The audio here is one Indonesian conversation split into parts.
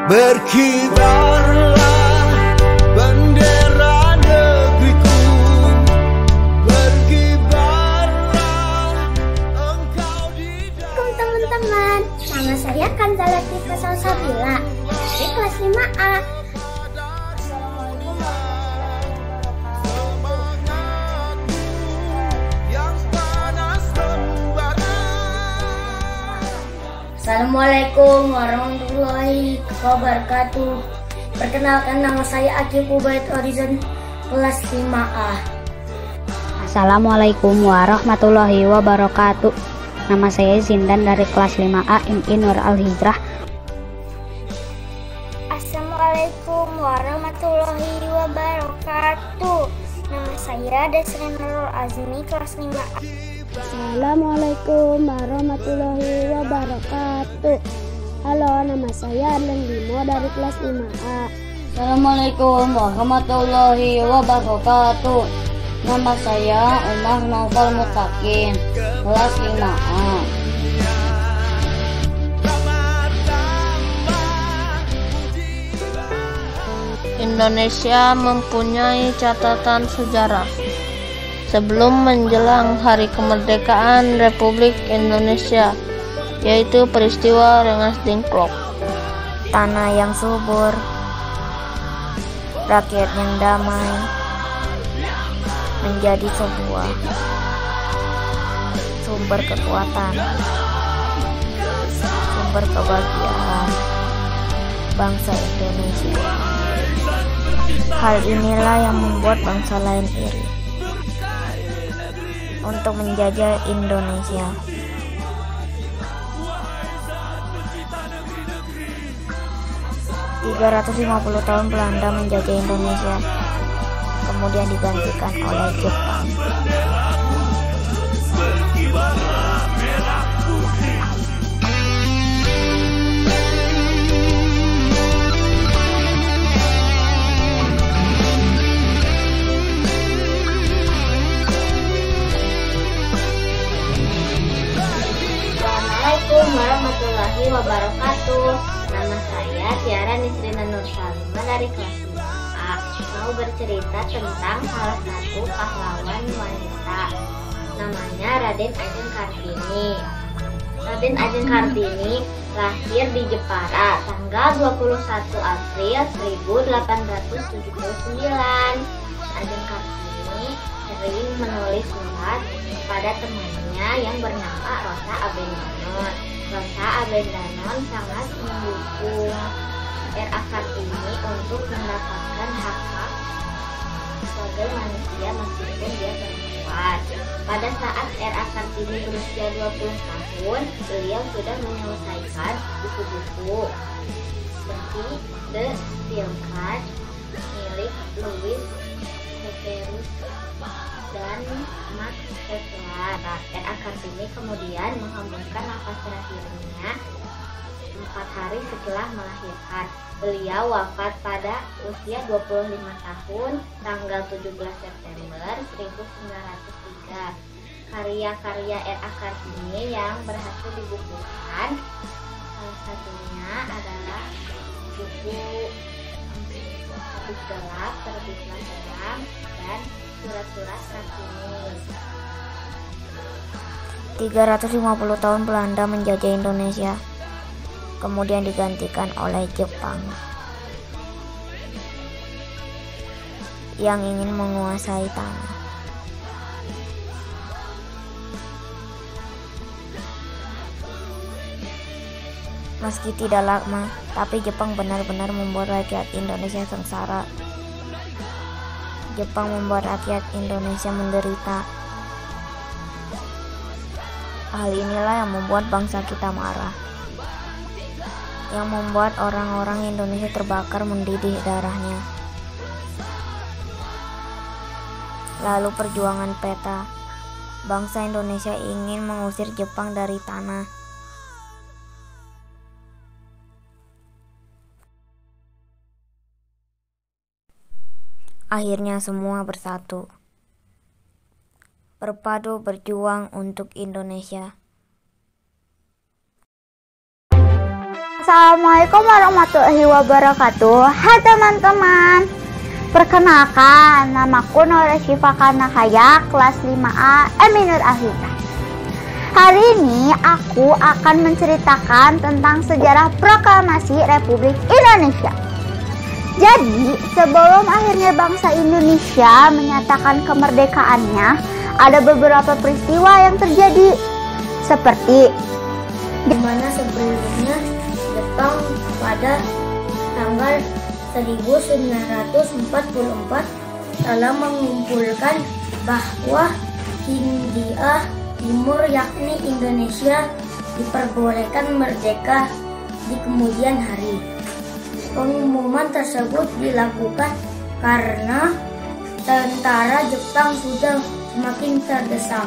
Berkibarlah bendera negeriku, berkibarlah engkau di dalam. Teman-teman, nama saya Kanzala Tifka Salsabila dari kelas 5A. Assalamualaikum warahmatullahi wabarakatuh. Perkenalkan, nama saya Akif Ubaid Horizon kelas 5A. Assalamualaikum warahmatullahi wabarakatuh. Nama saya Zindan dari kelas 5A IMI Nur Al-Hijrah. Assalamualaikum warahmatullahi wabarakatuh. Nama saya Desri Nurul Azmi kelas 5A. Assalamualaikum warahmatullahi wabarakatuh. Halo, nama saya Arlen Bimo dari kelas 5A. Assalamualaikum warahmatullahi wabarakatuh. Nama saya Umar Naufal Mutakin kelas 5A. Indonesia mempunyai catatan sejarah. Sebelum menjelang Hari Kemerdekaan Republik Indonesia, yaitu peristiwa Rengas Dengklok. Tanah yang subur, rakyat yang damai, menjadi sebuah sumber kekuatan, sumber kebahagiaan bangsa Indonesia. Hal inilah yang membuat bangsa lain iri untuk menjajah Indonesia. ...350 tahun Belanda menjajah Indonesia, kemudian digantikan oleh Jepang. Assalamualaikum warahmatullahi wabarakatuh. Nama saya Tiara Nisrina Nur Salima dari kelas 5A. Mau bercerita tentang salah satu pahlawan wanita. Namanya Raden Ajeng Kartini. Raden Ajeng Kartini lahir di Jepara tanggal 21 April 1879. Ajeng Kartini sering menulis surat kepada temannya yang bernama Rosa Abendanon. Rosa Abendanon sangat mendukung R.A. Kartini untuk mendapatkan hak-hak sebagai manusia meskipun dia perempuan. Pada saat R.A. Kartini berusia 20 tahun, beliau sudah menyelesaikan buku-buku seperti The Steel Card milik Louis Severus dan Max Havelaar. R.A. Kartini kemudian menghembuskan nafas terakhirnya 4 hari setelah melahirkan. Beliau wafat pada usia 25 tahun tanggal 17 September 1903. Karya-karya R.A. Kartini yang berhasil dibukukan salah satunya adalah buku Habis Gelap, Terbitlah Terang, dan Surat-surat Kartini. 350 tahun Belanda menjajah Indonesia, kemudian digantikan oleh Jepang yang ingin menguasai tanah. Meski tidak lama, tapi Jepang benar-benar membuat rakyat Indonesia sengsara. Jepang membuat rakyat Indonesia menderita. Hal inilah yang membuat bangsa kita marah, yang membuat orang-orang Indonesia terbakar mendidih darahnya. Lalu perjuangan peta, bangsa Indonesia ingin mengusir Jepang dari tanah. Akhirnya semua bersatu, berpadu berjuang untuk Indonesia. Assalamualaikum warahmatullahi wabarakatuh. Hai teman-teman, perkenalkan, namaku Nora Syifa Kanahaya, kelas 5A Eminur Ahita. Hari ini aku akan menceritakan tentang sejarah proklamasi Republik Indonesia. Jadi, sebelum akhirnya bangsa Indonesia menyatakan kemerdekaannya, ada beberapa peristiwa yang terjadi, seperti di mana sebelumnya Jepang pada tanggal 1944 telah mengumpulkan bahwa Hindia Timur yakni Indonesia diperbolehkan merdeka di kemudian hari. Pengumuman tersebut dilakukan karena tentara Jepang sudah semakin terdesak.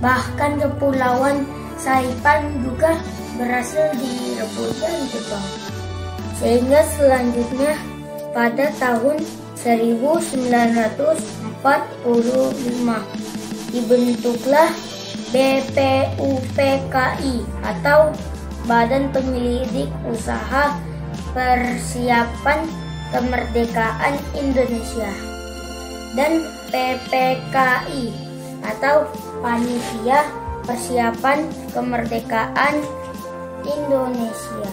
Bahkan kepulauan Saipan juga berhasil direbut dari Jepang. Sehingga selanjutnya pada tahun 1945 dibentuklah BPUPKI atau Badan Penyelidik Usaha Persiapan Kemerdekaan Indonesia, dan PPKI atau Panitia Persiapan Kemerdekaan Indonesia.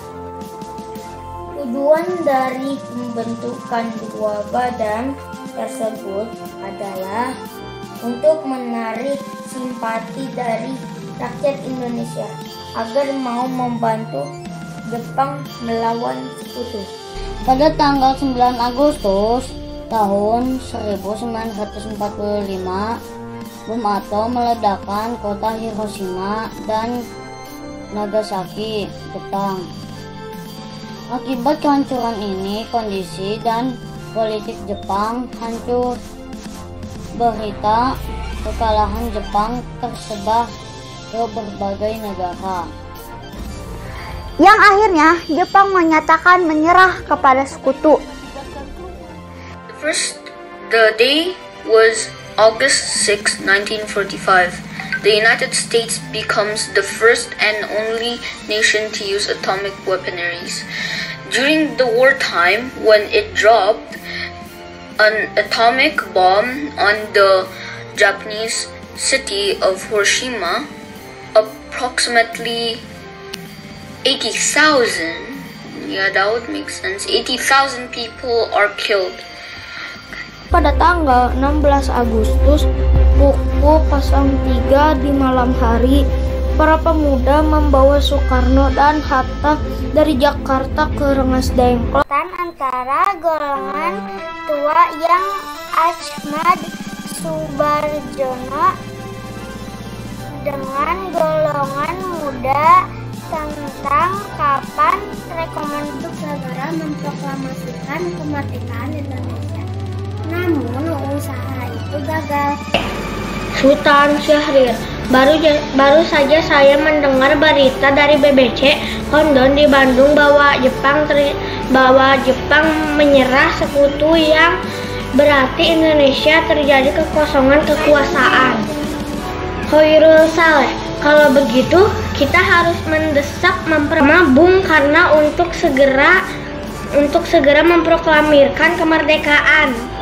Tujuan dari pembentukan dua badan tersebut adalah untuk menarik simpati dari rakyat Indonesia agar mau membantu Jepang melawan sekutu. Pada tanggal 9 Agustus tahun 1945, bom atom meledakkan kota Hiroshima dan Nagasaki, Jepang. Akibat kehancuran ini, kondisi dan politik Jepang hancur. Berita kekalahan Jepang tersebar ke berbagai negara, yang akhirnya Jepang menyatakan menyerah kepada sekutu. The day was August 6, 1945. The United States becomes the first and only nation to use atomic weaponries. During the wartime, when it dropped an atomic bomb on the Japanese city of Hiroshima, approximately 80,000, that would make sense, 80,000 people are killed. Pada tanggal 16 Agustus pukul 03 di malam hari, para pemuda membawa Soekarno dan Hatta dari Jakarta ke Rengas Dengklok. Antara golongan tua yang Ahmad Subarjono dengan golongan muda tentang kapan rekomendasi negara memproklamasikan kemerdekaan Indonesia. Namun usaha itu gagal. Sultan Syahrir, baru saja saya mendengar berita dari BBC Kondon di Bandung bahwa Jepang menyerah sekutu, yang berarti Indonesia terjadi kekosongan kekuasaan. Khairul Saleh, kalau begitu kita harus mendesak Bung Karno untuk segera memproklamirkan kemerdekaan.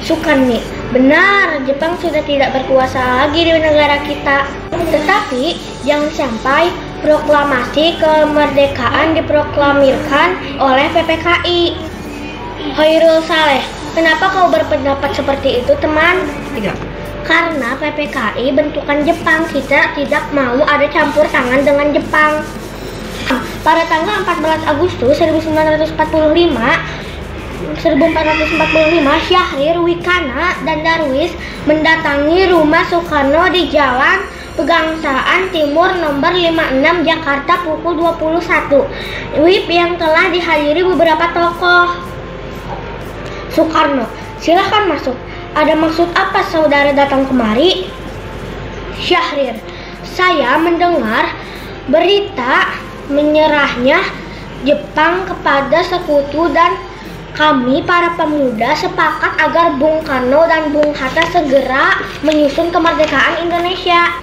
Sukarni, benar, Jepang sudah tidak berkuasa lagi di negara kita. Tetapi jangan sampai proklamasi kemerdekaan diproklamirkan oleh PPKI. Khairul Saleh, kenapa kau berpendapat seperti itu, teman? Tidak. Karena PPKI bentukan Jepang, kita tidak mau ada campur tangan dengan Jepang. Pada tanggal 14 Agustus 1945, Syahrir, Wikana, dan Darwis mendatangi rumah Soekarno di Jalan Pegangsaan Timur nomor 56 Jakarta pukul 21 WIB yang telah dihadiri beberapa tokoh. Soekarno, silahkan masuk. Ada maksud apa saudara datang kemari? Syahrir, saya mendengar berita menyerahnya Jepang kepada sekutu dan kami para pemuda sepakat agar Bung Karno dan Bung Hatta segera menyusun kemerdekaan Indonesia.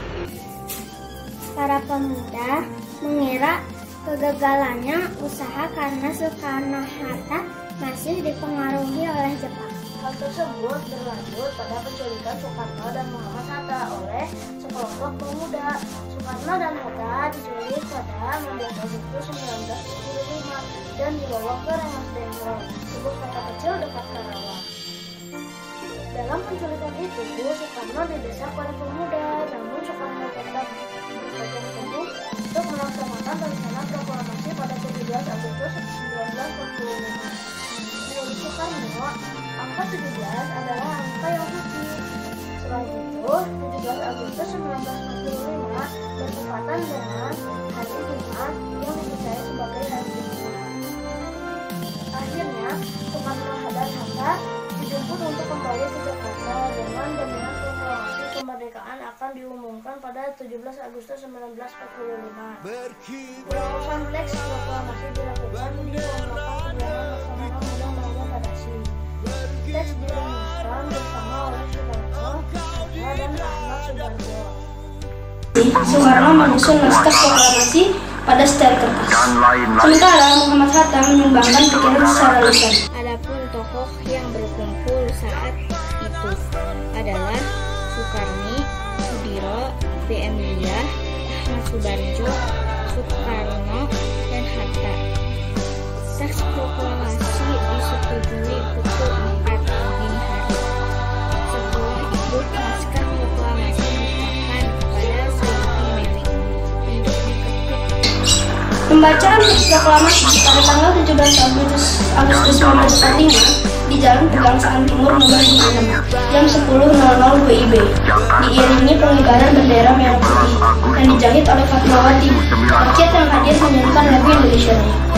Para pemuda mengira Kegagalannya usaha karena Soekarno-Hatta masih dipengaruhi oleh Jepang. Hal tersebut berlanjut pada penculikan Soekarno dan Muhammad Hatta oleh sekelompok pemuda. Soekarno dan Hatta diculik pada 16 Agustus 1945 dan dibawa ke Rengas Dengklok, sebuah kota kecil dekat Karawang. Dalam penculikan itu, Soekarno didesak para pemuda, namun Soekarno tetap berpegang teguh untuk melaksanakan rencana proklamasi pada 17 Agustus 1945. Menurut Soekarno, angka 17 adalah angka yang suci. Selain itu, 17 Agustus 1945 bertepatan dengan hari Jumat yang dipercaya sebagai hari Jumat. Akhirnya, Soekarno dan Hatta dijemput untuk kembali ke Jakarta dengan jaminan proklamasi kemerdekaan akan diumumkan pada 17 Agustus 1945. Pengurusan teks proklamasi dilakukan di Rumah Kediaman Laksamana Muda Padasi. Teks dirumuskan bersama oleh Soekarno, Hatta, dan Ahmad Subarjo. Soekarno menyusun naskah proklamasi pada secara kertas. Sementara Muhammad Hatta menyumbangkan pikiran secara lisan. Adapun tokoh yang berkumpul saat itu adalah Soekarni, Sudiro, B.M. Liyah, Ahmad Subarjo, Soekarno, dan Hatta. Teks proklamasi disetujui pukul 4 dini hari. Setelah itu, naskah proklamasi diserahkan kepada Sayuti Melik untuk diketik. Pembacaan teks proklamasi pada tanggal 17 Agustus 1945 di Jalan Pegangsaan Timur nomor 56 jam 10.00 WIB diiringi pengibaran bendera merah putih yang dijahit oleh Fatmawati. Rakyat yang hadir menyanyikan lagu Indonesia Raya.